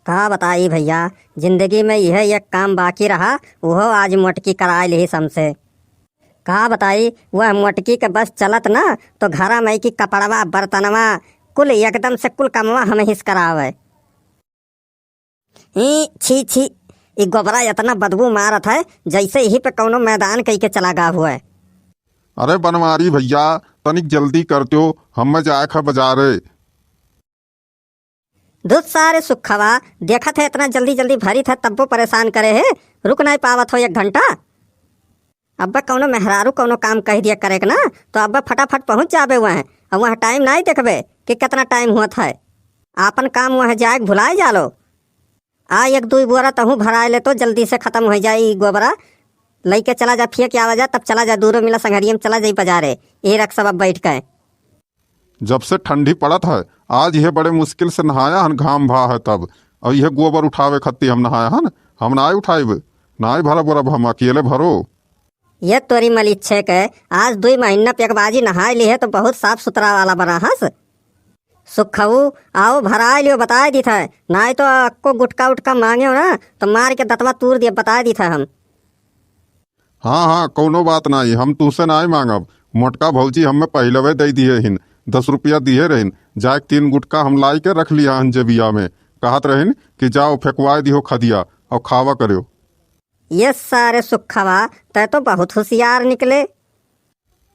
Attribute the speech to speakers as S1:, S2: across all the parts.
S1: कहा बताई भैया, जिंदगी में यह एक काम बाकी रहा, वह आज मोटकी कराए ली हमसे। कहा बताई, वह मोटकी के बस चलत ना तो घरा मई की कपड़वा बर्तनवा कुल एकदम से कुल कमवा हम हिस करावे। छी छी, ये गोबरा इतना बदबू मारत है जैसे यही पे कौनो मैदान कही के चला गा हुआ है।
S2: अरे बनवारी भैया, तनिक जल्दी करते हो, हम जाए खा बाजारे।
S1: दूध सारे सुखवा देखत है इतना जल्दी जल्दी भरी था तब्बो परेशान करे है, रुक नहीं पावत हो 1 घंटा। अब्बा कौनो मेहरारू कौनो काम कह दिया करे ना तो अब्बा फटाफट पहुंच जाबे वहाँ, और वहाँ टाइम नहीं देखबे कि कितना टाइम हुआ था। आपन काम वहाँ जाए भुलाए जालो। आ 1-2 बोरा तहूँ भराए ले तो जल्दी से खत्म हो जाए गोबरा। लई के चला जा, फिर क्या वजह तब चला जा, दूरो मिला संघरिया में चला जाई बाजारे। ये रख सब अब बैठ के।
S2: जब से ठंडी पड़त है आज यह बड़े मुश्किल से नहाया हन, घाम भा है तब, और यह गोबर उठावे खत्ती हम नहाया हन। हम ना उठाइब ना भरा बोरा, हम अकेले भरो।
S1: ये तोरी मलिच्छे के आज 2 महीना पेकबाजी नहाए ली है तो बहुत साफ सुथरा वाला बना हस। सुखऊ आओ भराए लियो, बताए दी था, ना तो अक्को गुटका उटका मांगे हो ना तो मार के दतवा तूर दिए, बताए दी था हम।
S2: हाँ हाँ, कोनो बात नहीं, हम तुझसे ना मांगब। मोटका भौजी हमें पहलवे दे दिए हिन, 10 रुपया दिए रहिन। जाए 3 गुटका हम लाई के रख लिया हन जेबिया में, कहत रहिन कि जाओ फेंकवाए दियो खदिया और खावा करो।
S1: ये सारे सुखवा तय तो बहुत होशियार निकले।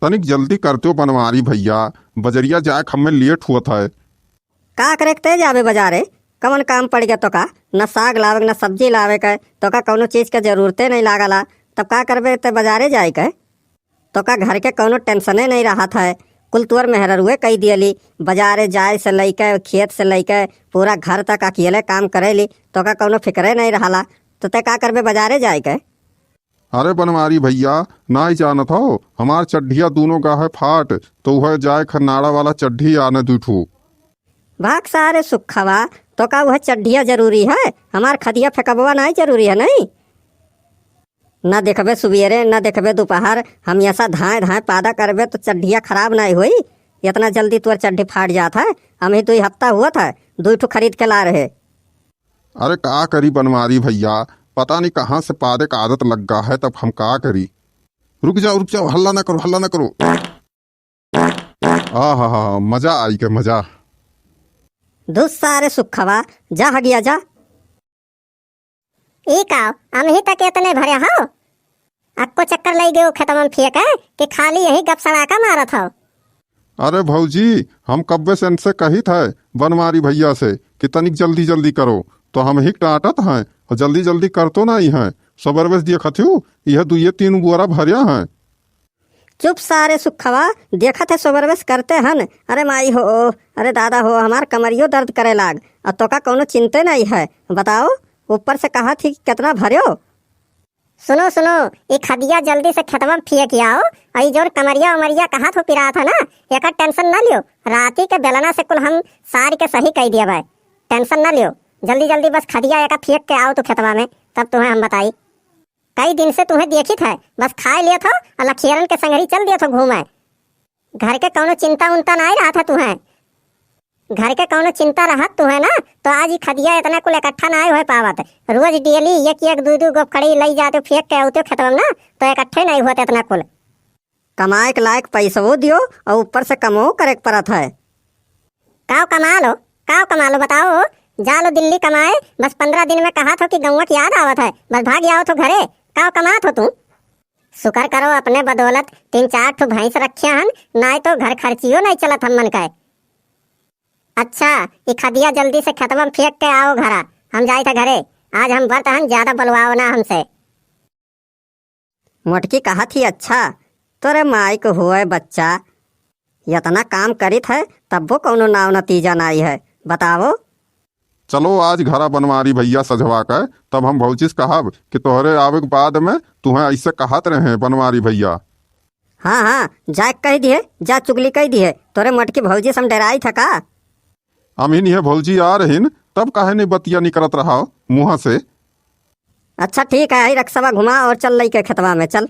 S2: तनिक जल्दी करते हो बनवारी भैया, बजरिया जाए हमें लेट हुआ था।
S1: का करे ते जाबे बाजारे, कवन काम पड़ गया तो का, न साग लावे न सब्जी लावे के तो का कौनो चीज के जरूरते नहीं लागला, तब का करबे ते बाजारे जाए के तो का घर के कौनो टेंशने नहीं रहा था। कुल तुअर मेहरुए कही दियली, बाजारे जाए से लैके खेत से लैके पूरा घर तक अकेले काम करेली तो का कौनो फिक्रे नहीं रहा, तो ते का करबे बाजारे जाए के।
S2: अरे बनवारी भैया ना ही जानत हो, हमार चड्ढिया दोनों का है फाट, तो वह जाए खनाड़ा वाला चड्ढी आने दूठू।
S1: भाग सारे सुखवा तो का वह चड्ढिया जरूरी है, हमार खदिया फेंकबवा नहीं जरूरी है। नहीं न देखबे सुबेरे न देखबे दोपहर, हम ऐसा धाए धाए पादा करबे तो चड्ढिया खराब नहीं हुई। इतना जल्दी तुअर चड्ढी फाट जाता है, हम ही 2 हफ्ता हुआ था 2 ठो खरीद के ला रहे।
S2: अरे का करी बनवारी भैया, पता नहीं कहाँ से पादे का आदत लग गा है, तब हम का करी। रुक जाओ, हल्ला ना करो, हल्ला ना करो। हा मजा आई के मजा।
S1: दूध सारे सुखवा जा हगिया जा। हम ही तक इतने भरे हो, अक्को चक्कर लग गए खेतम फेंक है कि खाली यही गप सड़ाका मारत हो।
S2: अरे भौजी, हम कब्बे से इनसे कही था बनवारी भैया से कि तनिक जल्दी जल्दी करो, तो हम ही डांटत हैं और जल्दी जल्दी कर तो नहीं है। सबरवेश दिए खथू यह 2-3 बोरा भरिया हैं।
S1: चुप सारे सुखवा, देखत है सबरवेश करते हन। अरे माई हो, अरे दादा हो, हमार कमरियो दर्द करे लाग, और तो का कोनो चिंते नहीं है। बताओ ऊपर से कहा थी कितना भरियो। सुनो सुनो, ये खदिया जल्दी से खेतवा में फेंक आओ, और जो कमरिया उमरिया कहा तो पिरा था ना, एक टेंशन ना लियो, राती के बेलना से कुल हम सारी के सही कह दिया भाई, टेंशन ना लियो। जल्दी जल्दी बस खदिया एक फेंक के आओ तो खेतवा में, तब तुम्हें हम बताई। कई दिन से तुम्हें देखी था, बस खाए लिया था और लखीरन के संगरी चल दिया था घूमे। घर के कौनो चिंता उनता नहीं रहा था तुम्हें, घर के कौनो चिंता रहा तुम्हें ना तो आज ही खदिया इतना कुल इकट्ठा नहीं हो पावत। रोज डेली 1-2 गोपखड़ी लई जाते फेंक के आते खेतवा में ना तो इकट्ठे नहीं होते इतना कुल। कमाए के लायक पैसो दियो और ऊपर से कमो करे पड़त है। काव कमा लो बताओ, जा लो दिल्ली कमाए, बस 15 दिन में कहा था कि गौवा की याद आवत है, बस भाग आओ तो घरे। काव कमात हो तुम, शुक्र करो अपने बदौलत 3-4 ठो भैंस रखिया हन, नहीं तो घर खर्चियो नहीं चलत हम मन का। अच्छा ये खदिया जल्दी से खेतवा में फेंक के आओ घरा, हम जाए थे घरे, आज हम व्रत हन, ज्यादा बुलवाओ ना हमसे। मोटकी कहा थी अच्छा, तोरे माई को हुए बच्चा इतना काम करित है तब वो कौनो नाव नतीजा नहीं है, बताओ।
S2: चलो आज घरा बनवारी भैया सजवा कर, तब हम भौजी से कहब कि तोहरे आवे के बाद में तुम्हें ऐसे कहत रहे बनवारी भैया।
S1: हाँ जा कह दिए, जा चुगली कह दिए, तोरे मोटकी भौजी से डराई था का।
S2: अमीन ये भौजी आ रहीन तब काहे नहीं बतिया निकलत रहा मुँह से।
S1: अच्छा ठीक है, रक्सवा घुमा और चल लई के खेतवा में चल।